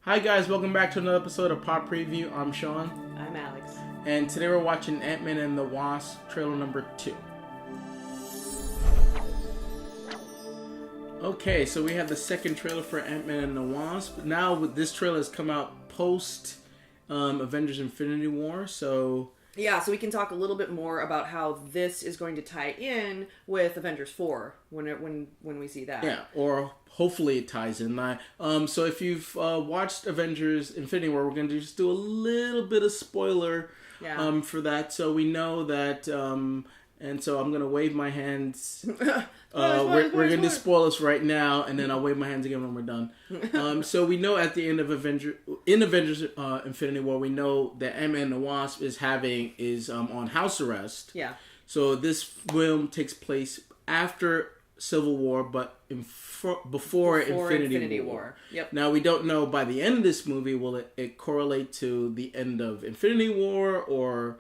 Hi guys, welcome back to another episode of Pop Preview. I'm Sean. I'm Alex. And today we're watching AntMan and the Wasp, trailer number 2. Okay, so we have the second trailer for AntMan and the Wasp. Now this trailer has come out post Avengers Infinity War, so... Yeah, so we can talk a little bit more about how this is going to tie in with Avengers 4 when we see that. Yeah, or hopefully it ties in. So if you've watched Avengers Infinity War, we're going to just do a little bit of spoiler for that. So we know that, and so I'm going to wave my hands. We're going to do spoilers right now, and then I'll wave my hands again when we're done. So we know at the end of Avengers Infinity War, we know that AntMan and the Wasp is on house arrest. Yeah. So this film takes place after Civil War, but before Infinity War. Yep. Now we don't know by the end of this movie will it correlate to the end of Infinity War, or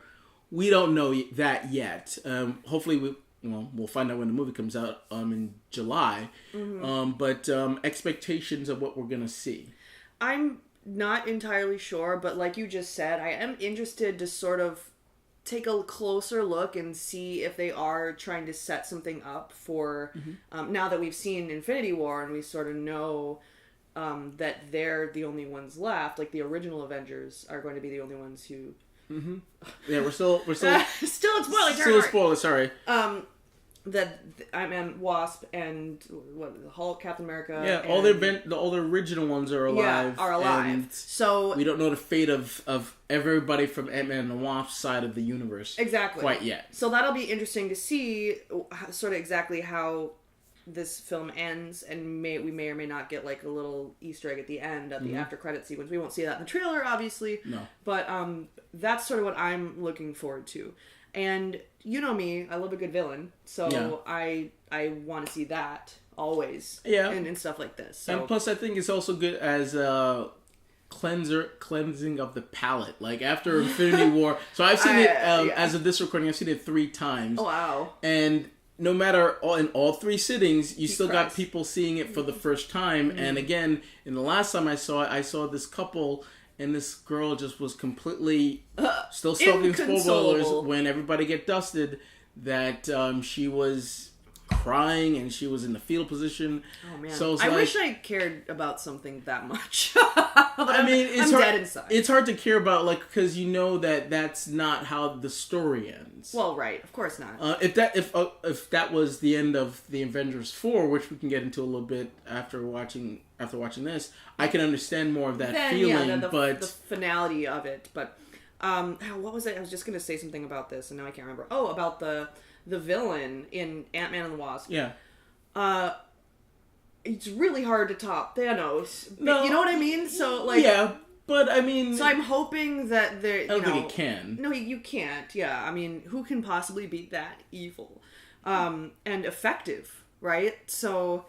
we don't know that yet. Hopefully we'll find out when the movie comes out in July. Mm-hmm. But expectations of what we're gonna see. I'm not entirely sure, but like you just said, I am interested to sort of take a closer look and see if they are trying to set something up for now that we've seen Infinity War and we sort of know that they're the only ones left. Like the original Avengers are going to be the only ones who. Mm-hmm. Yeah, we're still still in spoiler territory. Still spoiler. Sorry. That Wasp and the Hulk, Captain America. Yeah, all the original ones are alive. Yeah, are alive. And so we don't know the fate of everybody from AntMan and the Wasp side of the universe quite yet. So that'll be interesting to see, sort of exactly how this film ends, and we may or may not get like a little Easter egg at the end of the after credit sequence. We won't see that in the trailer, obviously. No. But that's sort of what I'm looking forward to. And you know me, I love a good villain, so I want to see that always, and stuff like this. So. And plus, I think it's also good as a cleansing of the palate. Like after Infinity War, so I've seen it as of this recording. I've seen it 3 times. Oh wow! And no matter in all 3 sittings, you still got people seeing it for the first time. Mm-hmm. And again, in the last time I saw it, I saw this couple. And this girl just was completely still soaking spoilers when everybody get dusted. That she was crying and she was in the fetal position. Oh man! So I wish I cared about something that much. I mean, I'm dead inside. It's hard to care about, because you know that that's not how the story ends. Well, right, of course not. If that was the end of the Avengers 4, which we can get into a little bit after watching this, I can understand more of that feeling. But the finality of it. But what was it? I was just going to say something about this, and now I can't remember. Oh, about the villain in AntMan and the Wasp. Yeah. It's really hard to top Thanos. No. You know what I mean? So yeah, but I mean, so I'm hoping that there. I don't think it can. No, you can't. Yeah, I mean, who can possibly be that evil, and effective, right? So,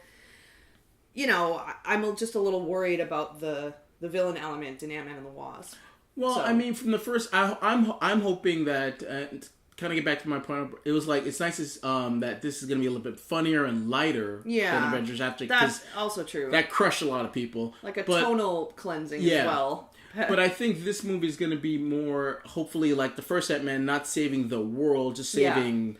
I'm just a little worried about the villain element in AntMan and the Wasp. Well, I mean, from the first, I'm hoping that. Kind of get back to my point. It was like it's nice that this is going to be a little bit funnier and lighter than Avengers After. That's also true. That crushed a lot of people. Like tonal cleansing as well. But I think this movie is going to be more, hopefully, like the first AntMan, not saving the world, just saving,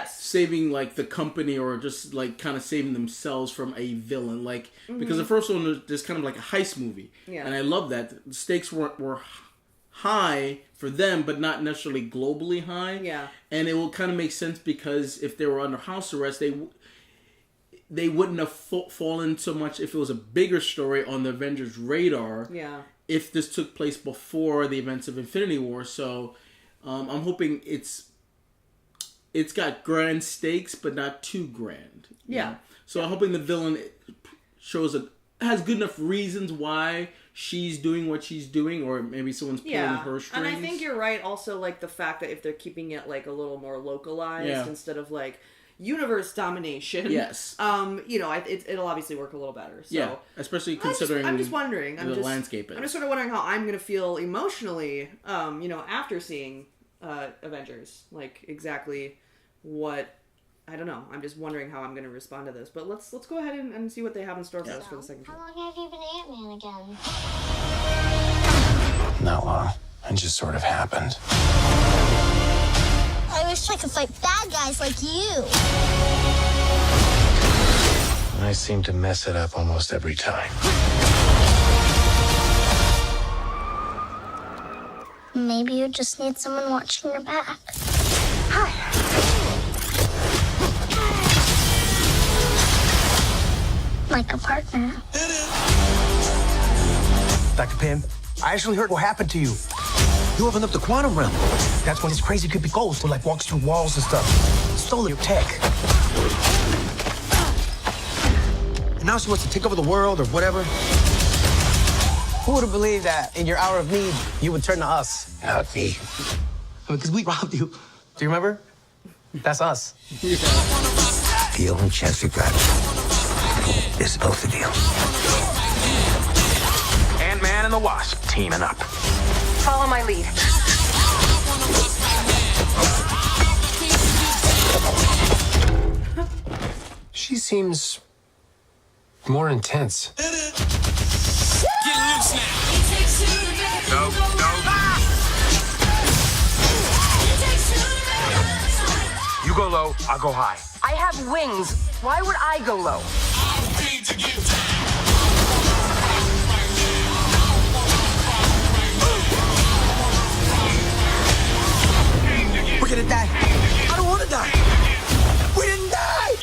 saving like the company, or just like kind of saving themselves from a villain. Like because the first one was just kind of like a heist movie, and I love that the stakes were high for them, but not necessarily globally high. Yeah. And it will kind of make sense because if they were under house arrest, they wouldn't have fallen so much if it was a bigger story on the Avengers' radar. Yeah. If this took place before the events of Infinity War. So I'm hoping it's got grand stakes, but not too grand. Yeah. So I'm hoping the villain has good enough reasons why she's doing what she's doing, or maybe someone's pulling her strings. And I think you're right also, like the fact that if they're keeping it like a little more localized instead of like universe domination, it'll obviously work a little better. So especially considering I'm just wondering the landscape is. I'm just sort of wondering how I'm going to feel emotionally after seeing Avengers, like exactly what I don't know. I'm just wondering how I'm going to respond to this. But let's go ahead and see what they have in store for us for the second. How long have you been AntMan again? that long. It just sort of happened. I wish I could fight bad guys like you. I seem to mess it up almost every time. Maybe you just need someone watching your back. Hi. Like a partner. Dr. Pym, I actually heard what happened to you. You opened up the quantum realm. That's when this crazy creepy ghost who like walks through walls and stuff. Stole your tech. And now she wants to take over the world or whatever. Who would have believed that in your hour of need, you would turn to us? Not me. Because we robbed you. Do you remember? That's us. The only chance we got is both of you. AntMan and the Wasp teaming up. Follow my lead. She seems more intense. No. You go low, I'll go high. I have wings. Why would I go low? We're gonna die. I don't want to die. We didn't die.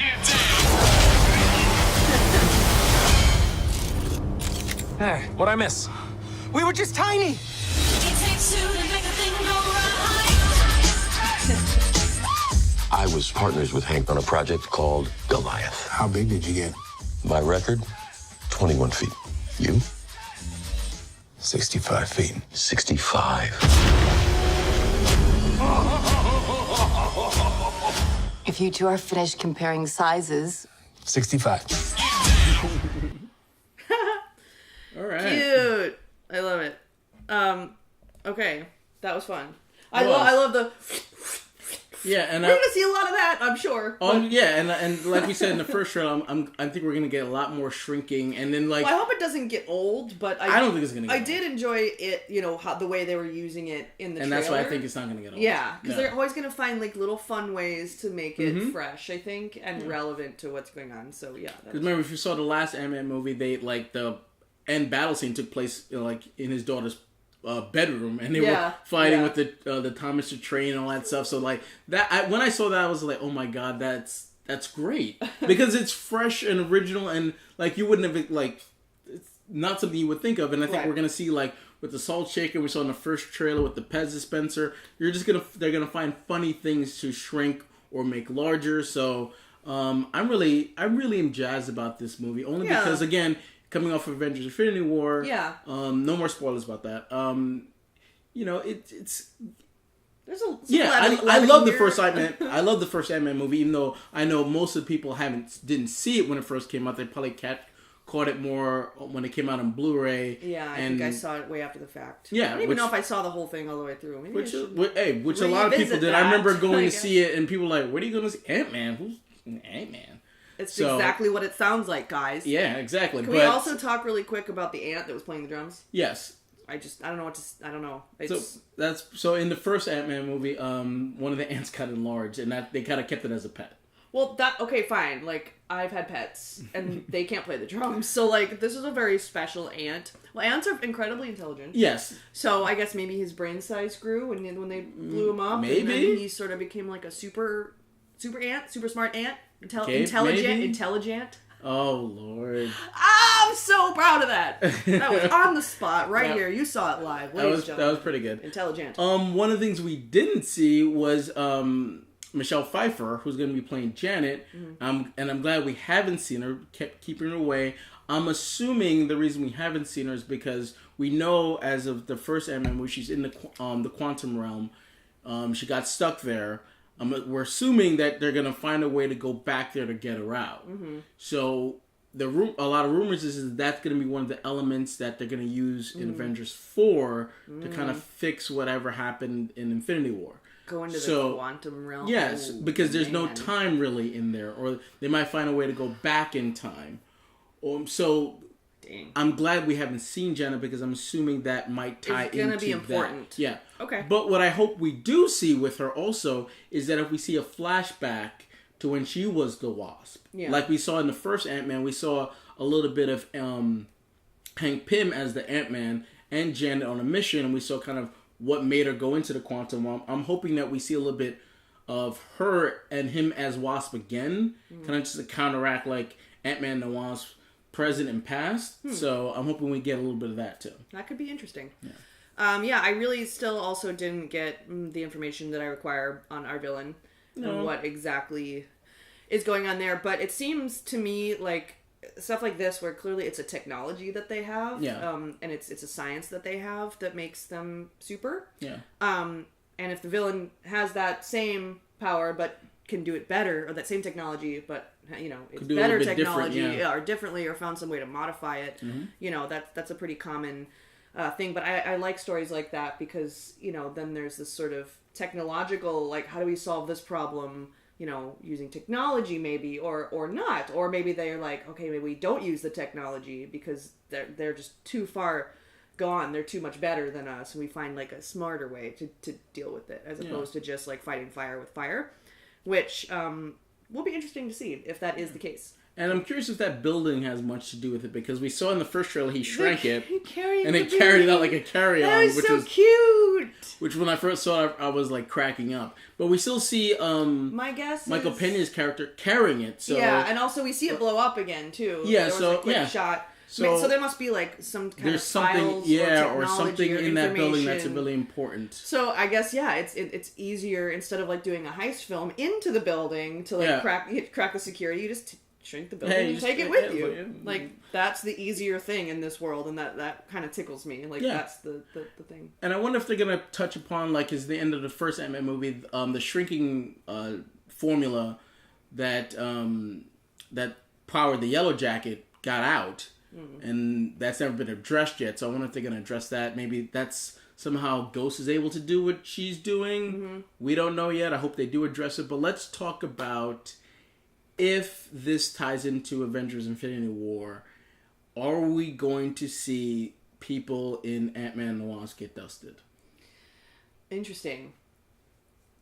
Hey, what'd I miss? We were just tiny. I was partners with Hank on a project called Goliath. How big did you get? My record, 21 feet. You? 65 feet. 65. If you two are finished comparing sizes, 65. All right. Cute. I love it. Okay, that was fun. I was. love the. Yeah, and We're gonna see a lot of that, I'm sure. yeah, and like we said in the first trailer, I think we're gonna get a lot more shrinking, and then like Well, I hope it doesn't get old, but I don't think it's gonna get I old. did enjoy it, you know, how the way they were using it in the and trailer. that's why I think it's not gonna get old. Yeah, because they're always gonna find like little fun ways to make it fresh, I think, and relevant to what's going on. So yeah. Because remember, if you saw the last AntMan movie, they like the end battle scene took place like in his daughter's bedroom, and they were fighting with the Thomas the Train and all that stuff. So like that, when I saw that, I was like, oh my god, that's great because it's fresh and original, and like you wouldn't have like it's not something you would think of. And I think we're gonna see like with the salt shaker we saw in the first trailer with the Pez dispenser, they're gonna find funny things to shrink or make larger. So I really am jazzed about this movie only because again, coming off of Avengers Infinity War. Yeah. No more spoilers about that. You know, it's there's a I love the first AntMan. I love the first AntMan movie, even though I know most of the people didn't see it when it first came out. They probably caught it more when it came out on Blu-ray. Yeah, I think I saw it way after the fact. Yeah, I don't even know if I saw the whole thing all the way through. Maybe which a lot of people did. I remember going to see it, and people were like, "What are you going to see? AntMan? Who's AntMan?" It's exactly what it sounds like, guys. Yeah, exactly. Can we also talk really quick about the ant that was playing the drums? Yes. I don't know what to. I don't know. So in the first AntMan movie, one of the ants got enlarged, and that they kind of kept it as a pet. Well, okay, fine. Like I've had pets, and they can't play the drums, so like this is a very special ant. Well, ants are incredibly intelligent. Yes. So I guess maybe his brain size grew when they blew him up. Maybe and then he sort of became like a super ant, super smart ant. Intelligent. Oh Lord! I'm so proud of that. That was on the spot right here. You saw it live. That was pretty good. Intelligent. One of the things we didn't see was Michelle Pfeiffer, who's going to be playing Janet. And I'm glad we haven't seen her. Kept keeping her away. I'm assuming the reason we haven't seen her is because we know as of the first AntMan movie, she's in the quantum realm. She got stuck there. We're assuming that they're gonna find a way to go back there to get her out. So a lot of rumors is that's gonna be one of the elements that they're gonna use in Avengers 4 to kind of fix whatever happened in Infinity War. Go into the quantum realm. Yes, because there's no time really in there, or they might find a way to go back in time. So Dang. I'm glad we haven't seen Jenna because I'm assuming that might tie into that. It's going to be important. Yeah. Okay. But what I hope we do see with her also is that if we see a flashback to when she was the Wasp. Yeah. Like we saw in the first Ant-Man, we saw a little bit of Hank Pym as the Ant-Man and Janet on a mission, and we saw kind of what made her go into the quantum realm. I'm hoping that we see a little bit of her and him as Wasp again, kind of just to counteract like Ant-Man and the Wasp present and past. So I'm hoping we get a little bit of that too. That could be interesting. Yeah. I really still also didn't get the information that I require on our villain and what exactly is going on there. But it seems to me like stuff like this where clearly it's a technology that they have, and it's a science that they have that makes them super. Yeah. And if the villain has that same power but can do it better, or that same technology but it's better technology, or differently, or found some way to modify it, that's a pretty common thing. But I like stories like that because then there's this sort of technological, like, how do we solve this problem? Using technology maybe, or not, or maybe they're like, okay, maybe we don't use the technology because they're just too far gone, they're too much better than us, and we find like a smarter way to deal with it as opposed to just like fighting fire with fire, which will be interesting to see if that is the case. And I'm curious if that building has much to do with it, because we saw in the first trailer he shrank it and it carried it out like a carry-on. That was so cute! Which when I first saw it, I was like cracking up. But we still see my guess Michael Peña's character carrying it. So yeah, and also we see it blow up again too. Yeah, there was a quick shot. So there must be like some kind of files or something in that building that's really important. So I guess it's easier, instead of like doing a heist film into the building to like crack the security. You just shrink the building and take it with you. Like that's the easier thing in this world, and that kind of tickles me. Like that's the thing. And I wonder if they're gonna touch upon, like, is the end of the first Ant-Man movie, the shrinking formula that that powered the Yellow Jacket got out. And that's never been addressed yet, so I wonder if they're going to address that. Maybe that's somehow Ghost is able to do what she's doing. We don't know yet. I hope they do address it. But let's talk about if this ties into Avengers Infinity War. Are we going to see people in Ant-Man and the Wasp get dusted? Interesting.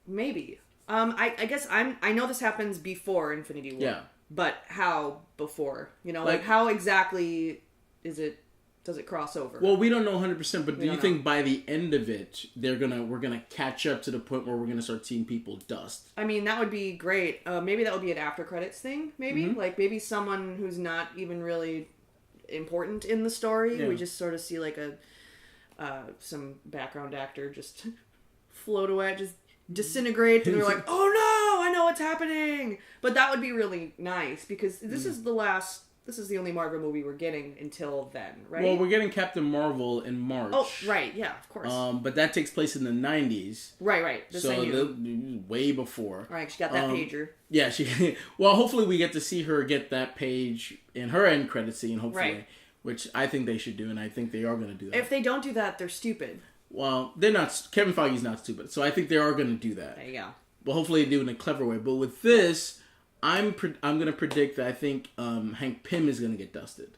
Maybe. I guess I know this happens before Infinity War. Yeah. But how before? Like how exactly does it cross over? Well, we don't know 100%, but do you think by the end of it we're gonna catch up to the point where we're gonna start seeing people dust? I mean, that would be great. Maybe that would be an after credits thing. Maybe like maybe someone who's not even really important in the story. Yeah. We just sort of see like some background actor just float away, just disintegrate, and they're like, oh no, I know what's happening. But that would be really nice, because this is the only Marvel movie we're getting until then, right? Well, we're getting Captain Marvel in March. Oh, right, yeah, of course. But that takes place in the 90s. Right. Way before. All right, she got that pager. Yeah, well, hopefully we get to see her get that page in her end credit scene, hopefully. Right. Which I think they should do, and I think they are going to do that. If they don't do that, they're stupid. Well, they're not. Kevin Feige's not stupid, so I think they are going to do that. There you go. But hopefully they do it in a clever way. But with this, I'm going to predict that I think Hank Pym is going to get dusted.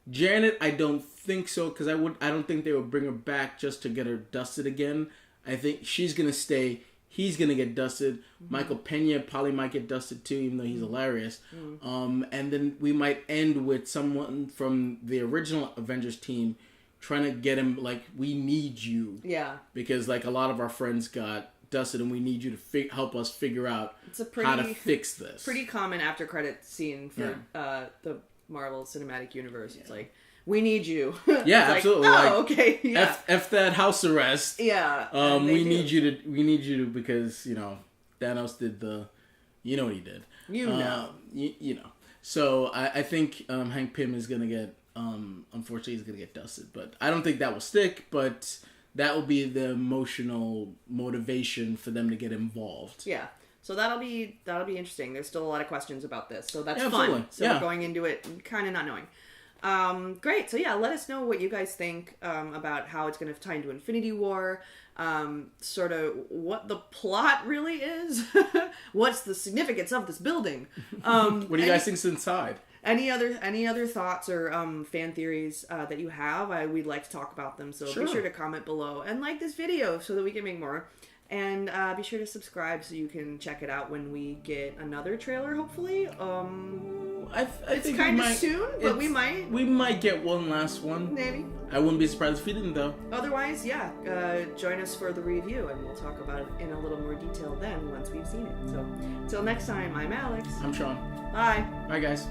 Janet, I don't think so, because I don't think they would bring her back just to get her dusted again. I think she's going to stay. He's going to get dusted. Michael Peña probably might get dusted too, even though he's hilarious. And then we might end with someone from the original Avengers team trying to get him, like, we need you. Yeah. Because, like, a lot of our friends got dusted, and we need you to help us figure out how to fix this. Pretty common after credit scene for the Marvel Cinematic Universe. Yeah. It's like, we need you. Yeah, absolutely. Like, okay. Yeah. F that house arrest. Yeah. We need you to because Thanos did the, what he did. You know. So I think Hank Pym is gonna get. Unfortunately, he's gonna get dusted, but I don't think that will stick. But that will be the emotional motivation for them to get involved. Yeah. So that'll be interesting. There's still a lot of questions about this, so that's fun. So we're going into it kind of not knowing. Great. So let us know what you guys think about how it's going to tie into Infinity War. Sort of what the plot really is. What's the significance of this building? What do you guys think's inside? Any other thoughts or fan theories that you have? We'd like to talk about them. So be sure to comment below and like this video so that we can make more. And be sure to subscribe so you can check it out when we get another trailer, hopefully. I it's think kind of soon, but we might. We might get one last one. Maybe. I wouldn't be surprised if we didn't, though. Otherwise, yeah, join us for the review, and we'll talk about it in a little more detail then once we've seen it. So, until next time, I'm Alex. I'm Sean. Bye. Bye, guys.